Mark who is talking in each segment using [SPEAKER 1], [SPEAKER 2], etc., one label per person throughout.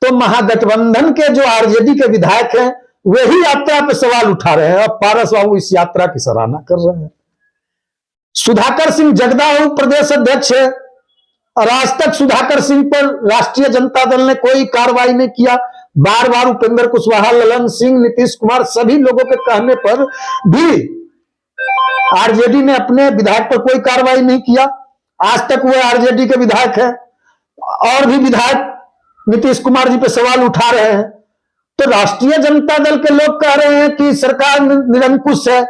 [SPEAKER 1] तो महागठबंधन के जो आरजेडी के विधायक हैं वही यात्रा पे सवाल उठा रहे हैं। अब पारस बाबू इस यात्रा की सराहना कर रहे हैं। सुधाकर सिंह जगदाऊ प्रदेश अध्यक्ष है और आज तक सुधाकर सिंह पर राष्ट्रीय जनता दल ने कोई कार्रवाई नहीं किया। बार बार उपेंद्र कुशवाहा, ललन सिंह, नीतीश कुमार सभी लोगों के कहने पर भी आरजेडी ने अपने विधायक पर कोई कार्रवाई नहीं किया। आज तक वो आरजेडी के विधायक है और भी विधायक नीतीश कुमार जी पे सवाल उठा रहे हैं। तो राष्ट्रीय जनता दल के लोग कह रहे हैं कि सरकार निरंकुश है,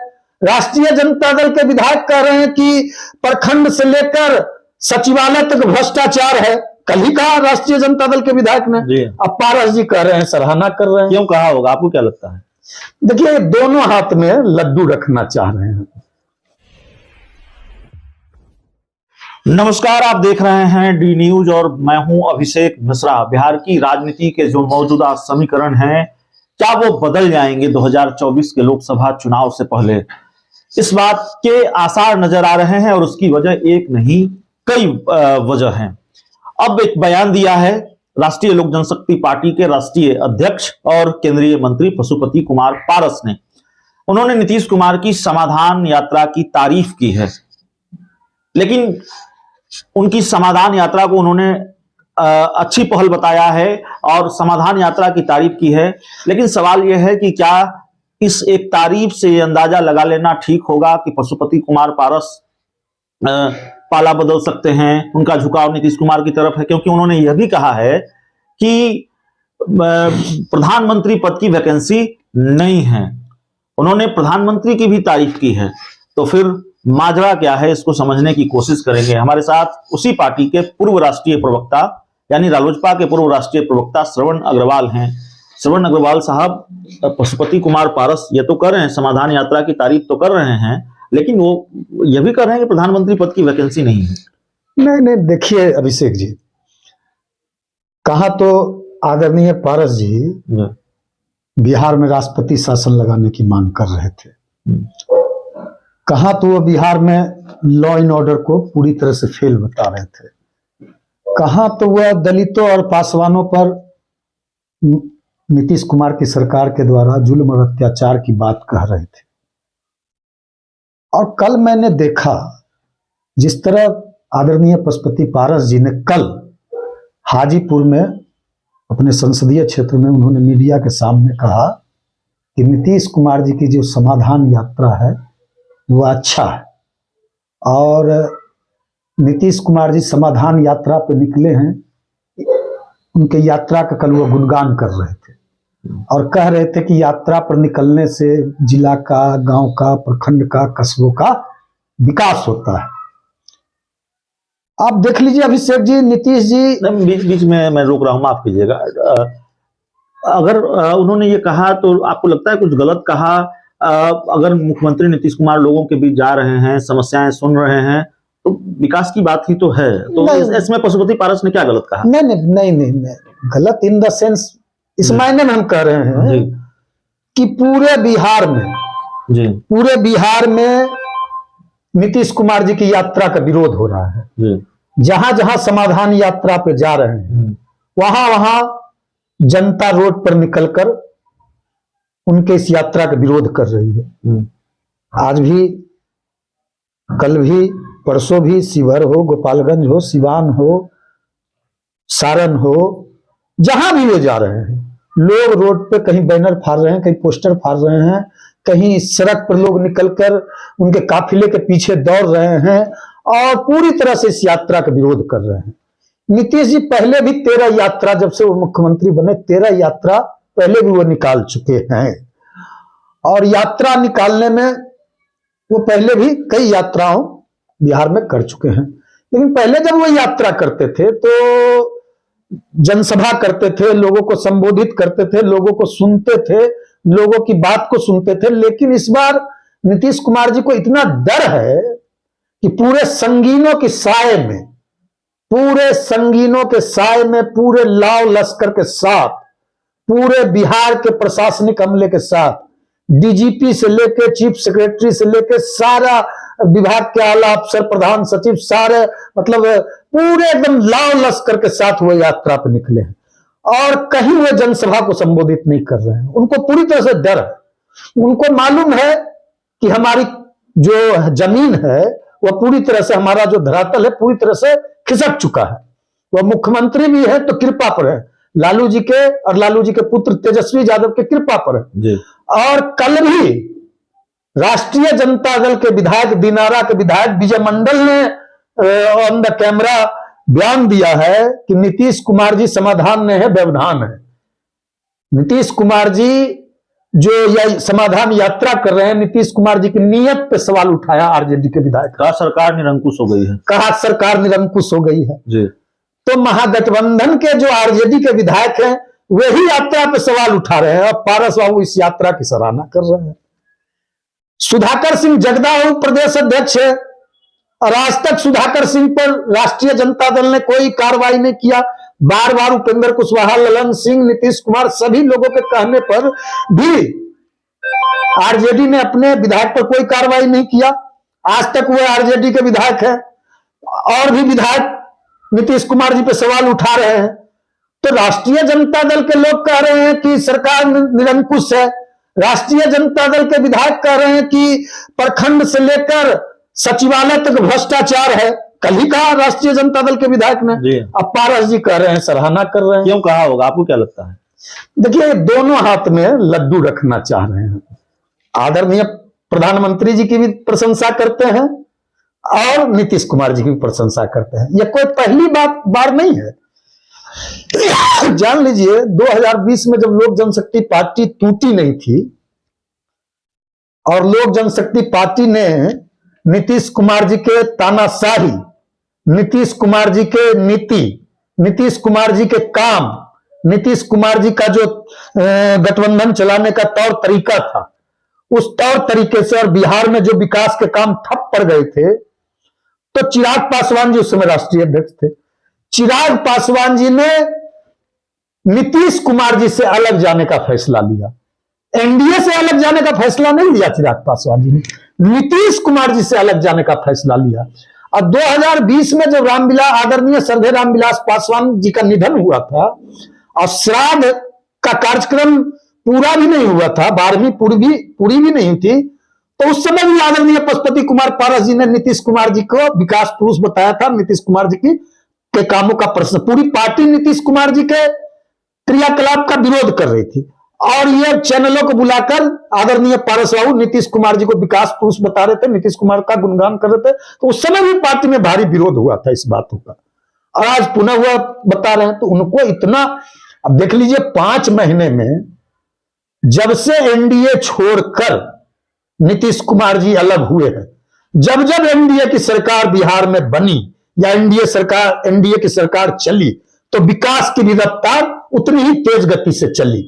[SPEAKER 1] राष्ट्रीय जनता दल के विधायक कह रहे हैं कि प्रखंड से लेकर सचिवालय तक भ्रष्टाचार है। कल ही कहा राष्ट्रीय जनता दल के विधायक ने, अब पारस जी कह रहे हैं, सराहना कर रहे हैं।
[SPEAKER 2] क्यों कहा होगा, आपको क्या लगता है?
[SPEAKER 1] देखिए, दोनों हाथ में लड्डू रखना चाह रहे हैं।
[SPEAKER 2] नमस्कार, आप देख रहे हैं डी न्यूज और मैं हूं अभिषेक मिश्रा। बिहार की राजनीति के जो मौजूदा समीकरण हैं, क्या वो बदल जाएंगे 2024 के लोकसभा चुनाव से पहले? इस बात के आसार नजर आ रहे हैं और उसकी वजह एक नहीं कई वजह हैं। अब एक बयान दिया है राष्ट्रीय लोक जनशक्ति पार्टी के राष्ट्रीय अध्यक्ष और केंद्रीय मंत्री पशुपति कुमार पारस ने। उन्होंने नीतीश कुमार की समाधान यात्रा की तारीफ की है, लेकिन उनकी समाधान यात्रा को उन्होंने अच्छी पहल बताया है और समाधान यात्रा की तारीफ की है। लेकिन सवाल यह है कि क्या इस एक तारीफ से यह अंदाजा लगा लेना ठीक होगा कि पशुपति कुमार पारस पाला बदल सकते हैं, उनका झुकाव नीतीश कुमार की तरफ है? क्योंकि उन्होंने यह भी कहा है कि प्रधानमंत्री पद की वैकेंसी नहीं है। उन्होंने प्रधानमंत्री की भी तारीफ की है। तो फिर माजरा क्या है, इसको समझने की कोशिश करेंगे। हमारे साथ उसी पार्टी के पूर्व राष्ट्रीय प्रवक्ता यानी रालोसपा के पूर्व राष्ट्रीय प्रवक्ता श्रवण अग्रवाल हैं। श्रवण अग्रवाल साहब, पशुपति कुमार पारस ये तो कर रहे हैं, समाधान यात्रा की तारीफ तो कर रहे हैं, लेकिन वो ये भी कर रहे हैं कि प्रधानमंत्री पद की वैकेंसी नहीं है।
[SPEAKER 1] नहीं, देखिए अभिषेक जी, कहा तो आदरणीय पारस जी बिहार में राष्ट्रपति शासन लगाने की मांग कर रहे थे। कहा तो वो बिहार में लॉ एंड ऑर्डर को पूरी तरह से फेल बता रहे थे। कहा तो वह दलितों और पासवानों पर नीतीश कुमार की सरकार के द्वारा जुल्म और अत्याचार की बात कह रहे थे। और कल मैंने देखा जिस तरह आदरणीय पशुपति पारस जी ने कल हाजीपुर में अपने संसदीय क्षेत्र में उन्होंने मीडिया के सामने कहा कि नीतीश कुमार जी की जो समाधान यात्रा है वो अच्छा है और नीतीश कुमार जी समाधान यात्रा पे निकले हैं। उनके यात्रा का कल वो गुणगान कर रहे थे और कह रहे थे कि यात्रा पर निकलने से जिला का, गांव का, प्रखंड का, कस्बों का विकास होता है। आप देख लीजिए अभिषेक जी, नीतीश जी,
[SPEAKER 2] बीच बीच में मैं रोक रहा हूं, माफ कीजिएगा। अगर उन्होंने ये कहा तो आपको लगता है कुछ गलत कहा? अगर मुख्यमंत्री नीतीश कुमार लोगों के बीच जा रहे हैं, समस्याएं सुन रहे हैं, तो विकास की बात ही तो है। तो इसमें पशुपति पारस ने क्या गलत कहा?
[SPEAKER 1] नहीं, गलत इन द सेंस इस मायने में हम कह रहे हैं कि पूरे बिहार में नीतीश कुमार जी की यात्रा का विरोध हो रहा है। जहां जहां समाधान यात्रा पे जा रहे हैं वहां वहां जनता रोड पर निकलकर उनके इस यात्रा का विरोध कर रही है। आज भी, कल भी, परसों भी, शिवहर हो, गोपालगंज हो, सिवान हो, सारण हो, जहां भी वो जा रहे हैं, लोग रोड पे कहीं बैनर फाड़ रहे हैं, कहीं पोस्टर फाड़ रहे हैं, कहीं सड़क पर लोग निकलकर उनके काफिले के पीछे दौड़ रहे हैं और पूरी तरह से इस यात्रा का विरोध कर रहे हैं। नीतीश जी पहले भी 13 यात्रा, जब से वो मुख्यमंत्री बने, 13 यात्रा पहले भी वो निकाल चुके हैं और यात्रा निकालने में वो पहले भी कई यात्राओं बिहार में कर चुके हैं। लेकिन पहले जब वो यात्रा करते थे तो जनसभा करते थे, लोगों को संबोधित करते थे, लोगों को सुनते थे, लोगों की बात को सुनते थे। लेकिन इस बार नीतीश कुमार जी को इतना डर है कि पूरे संगीनों के साए में, पूरे लाव लश्कर के साथ, पूरे बिहार के प्रशासनिक अमले के साथ, डीजीपी से लेके चीफ सेक्रेटरी से लेके सारा विभाग के आला अफसर, प्रधान सचिव, सारे मतलब पूरे एकदम लाव लश्कर के साथ वो यात्रा पर निकले हैं। और कहीं वो जनसभा को संबोधित नहीं कर रहे हैं। उनको पूरी तरह से डर है। उनको मालूम है कि हमारी जो जमीन है वह पूरी तरह से, हमारा जो धरातल है पूरी तरह से खिसक चुका है। वह मुख्यमंत्री भी है तो कृपा पर है, लालू जी के और लालू जी के पुत्र तेजस्वी यादव के कृपा पर है
[SPEAKER 2] जी।
[SPEAKER 1] और कल भी राष्ट्रीय जनता दल के विधायक, दिनारा के विधायक विजय मंडल ने ऑन द कैमरा बयान दिया है कि नीतीश कुमार जी समाधान नहीं है, व्यवधान है। नीतीश कुमार जी जो यह समाधान यात्रा कर रहे हैं, नीतीश कुमार जी की नीयत पे सवाल उठाया आरजेडी के विधायक।
[SPEAKER 2] कहा सरकार निरंकुश हो गई है,
[SPEAKER 1] कहा सरकार निरंकुश हो गई है
[SPEAKER 2] जी।
[SPEAKER 1] तो महागठबंधन के जो आरजेडी के विधायक हैं वही यात्रा पे सवाल उठा रहे हैं और पारस बाबू इस यात्रा की सराहना कर रहे हैं। सुधाकर सिंह जगदाऊ प्रदेश अध्यक्ष है और आज तक सुधाकर सिंह पर राष्ट्रीय जनता दल ने कोई कार्रवाई नहीं किया। बार बार उपेंद्र कुशवाहा, ललन सिंह, नीतीश कुमार सभी लोगों के कहने पर भी आरजेडी ने अपने विधायक पर कोई कार्रवाई नहीं किया। आज तक वो आरजेडी के विधायक है और भी विधायक नीतीश कुमार जी पे सवाल उठा रहे हैं। तो राष्ट्रीय जनता दल के लोग कह रहे हैं कि सरकार निरंकुश है, राष्ट्रीय जनता दल के विधायक कह रहे हैं कि प्रखंड से लेकर सचिवालय तक भ्रष्टाचार है। कल ही कहा राष्ट्रीय जनता दल के विधायक ने, अब पारस जी कह रहे हैं, सराहना कर रहे हैं।
[SPEAKER 2] क्यों कहा होगा, आपको क्या लगता है?
[SPEAKER 1] देखिए, दोनों हाथ में लड्डू रखना चाह रहे हैं। आदरणीय प्रधानमंत्री जी की भी प्रशंसा करते हैं और नीतीश कुमार जी की भी प्रशंसा करते हैं। यह कोई पहली बार नहीं है। जान लीजिए 2020 में जब लोक जनशक्ति पार्टी टूटी नहीं थी और लोक जनशक्ति पार्टी ने नीतीश कुमार जी के तानाशाही, नीतीश कुमार जी के नीति, नीतीश कुमार जी के काम, नीतीश कुमार जी का जो गठबंधन चलाने का तौर तरीका था, उस तौर तरीके से और बिहार में जो विकास के काम ठप पड़ गए थे, तो चिराग पासवान जी उस समय राष्ट्रीय अध्यक्ष थे। चिराग पासवान जी ने नीतीश कुमार जी से अलग जाने का फैसला लिया। एनडीए से अलग जाने का फैसला नहीं लिया चिराग पासवान जी ने, नीतीश कुमार जी से अलग जाने का फैसला लिया। और 2020 में जब आदरणीय श्रद्धेय रामविलास पासवान जी का निधन हुआ था और श्राद्ध का कार्यक्रम पूरा भी नहीं हुआ था, 12वीं पूरी भी नहीं थी, तो उस समय भी आदरणीय पशुपति कुमार पारस जी ने नीतीश कुमार जी को विकास पुरुष बताया था। नीतीश कुमार जी के कामों का प्रश्न, पूरी पार्टी नीतीश कुमार जी के क्रियाकलाप का विरोध कर रही थी और ये चैनलों को बुलाकर आदरणीय पारस बाबू नीतीश कुमार जी को विकास पुरुष बता रहे थे, नीतीश कुमार का गुणगान कर रहे थे। तो उस समय भी पार्टी में भारी विरोध हुआ था इस बातों का और आज पुनः हुआ बता रहे हैं। तो उनको इतना, अब देख लीजिए 5 महीने में जब से एनडीए छोड़कर नीतीश कुमार जी अलग हुए हैं, जब जब एनडीए की सरकार बिहार में बनी या एनडीए की सरकार चली, तो विकास की भी रफ्तार उतनी ही तेज गति से चली।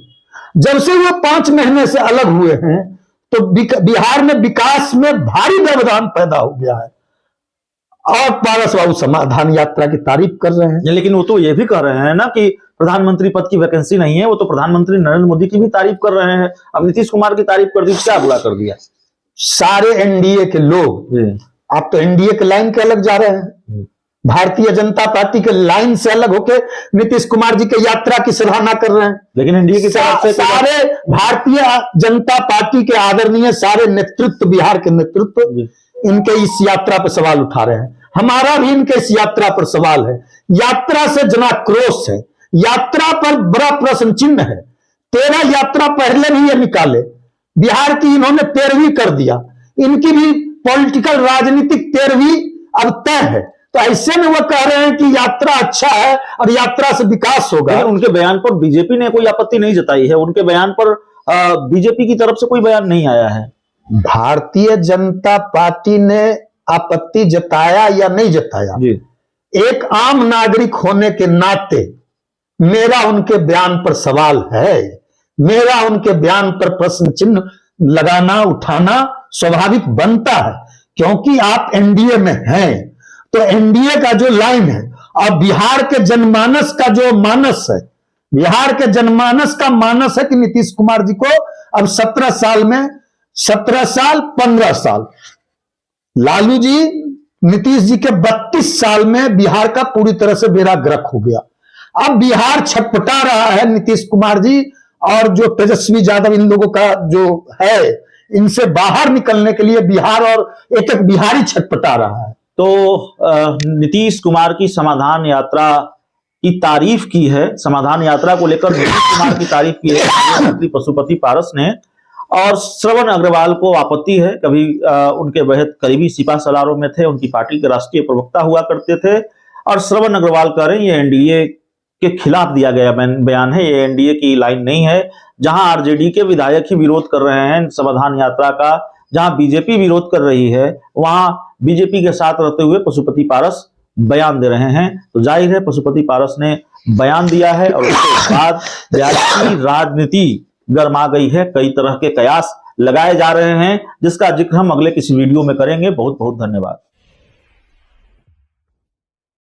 [SPEAKER 1] जब से वो 5 महीने से अलग हुए हैं तो बिहार में विकास में भारी व्यवधान पैदा हो गया है और पारस बाबू समाधान यात्रा की तारीफ कर रहे हैं।
[SPEAKER 2] लेकिन वो तो ये भी कह रहे हैं ना कि प्रधानमंत्री पद की वैकेंसी नहीं है, वो तो प्रधानमंत्री नरेंद्र मोदी की भी तारीफ कर रहे हैं। अब नीतीश कुमार की तारीफ कर दी, क्या बुरा कर दिया?
[SPEAKER 1] सारे एनडीए के लोग, आप तो एनडीए के लाइन के अलग जा रहे हैं, भारतीय जनता पार्टी के लाइन से अलग होकर नीतीश कुमार जी के यात्रा की सराहना कर रहे हैं।
[SPEAKER 2] लेकिन एनडीए की तरफ से
[SPEAKER 1] सारे भारतीय जनता पार्टी के आदरणीय सारे नेतृत्व, बिहार के नेतृत्व इनके इस यात्रा पर सवाल उठा रहे हैं। हमारा भी इनके इस यात्रा पर सवाल है। यात्रा से जनाक्रोश है, यात्रा पर बड़ा प्रश्न चिन्ह है। 13 यात्रा पहले भी ये निकाले, बिहार की इन्होंने 13वीं कर दिया, इनकी भी पॉलिटिकल राजनीतिक 13वीं अब तय है। तो ऐसे में वो कह रहे हैं कि यात्रा अच्छा है और यात्रा से विकास होगा।
[SPEAKER 2] उनके बयान पर बीजेपी ने कोई आपत्ति नहीं जताई है, उनके बयान पर बीजेपी की तरफ से कोई बयान नहीं आया है।
[SPEAKER 1] भारतीय जनता पार्टी ने आपत्ति जताया या नहीं जताया, एक आम नागरिक होने के नाते मेरा उनके बयान पर सवाल है, मेरा उनके बयान पर प्रश्न चिन्ह लगाना, उठाना स्वाभाविक बनता है, क्योंकि आप एनडीए में हैं। तो एनडीए का जो लाइन है और बिहार के जनमानस का जो मानस है, बिहार के जनमानस का मानस है कि नीतीश कुमार जी को अब 17 साल में 17 साल 15 साल, लालू जी नीतीश जी के 32 साल में बिहार का पूरी तरह से बेड़ा गर्क हो गया। अब बिहार छटपटा रहा है नीतीश कुमार जी और जो तेजस्वी यादव, इन लोगों का जो है, इनसे बाहर निकलने के लिए बिहार और एक एक बिहारी छटपटा रहा है।
[SPEAKER 2] तो नीतीश कुमार की समाधान यात्रा की तारीफ की है, समाधान यात्रा को लेकर नीतीश कुमार की तारीफ की है मंत्री पशुपति पारस ने, और श्रवण अग्रवाल को आपत्ति है। कभी उनके बेहद करीबी सिपा सलारों में थे, उनकी पार्टी के राष्ट्रीय प्रवक्ता हुआ करते थे, और श्रवण अग्रवाल कह रहे हैं ये एनडीए के खिलाफ दिया गया बयान है, ये एनडीए की लाइन नहीं है। जहां आरजेडी के विधायक ही विरोध कर रहे हैं समाधान यात्रा का, जहां बीजेपी विरोध कर रही है, वहां बीजेपी के साथ रहते हुए पशुपति पारस बयान दे रहे हैं। तो जाहिर है पशुपति पारस ने बयान दिया है और उसके बाद बिहार की राजनीति गर्मा गई है। कई तरह के कयास लगाए जा रहे हैं, जिसका जिक्र हम अगले किसी वीडियो में करेंगे। बहुत बहुत धन्यवाद।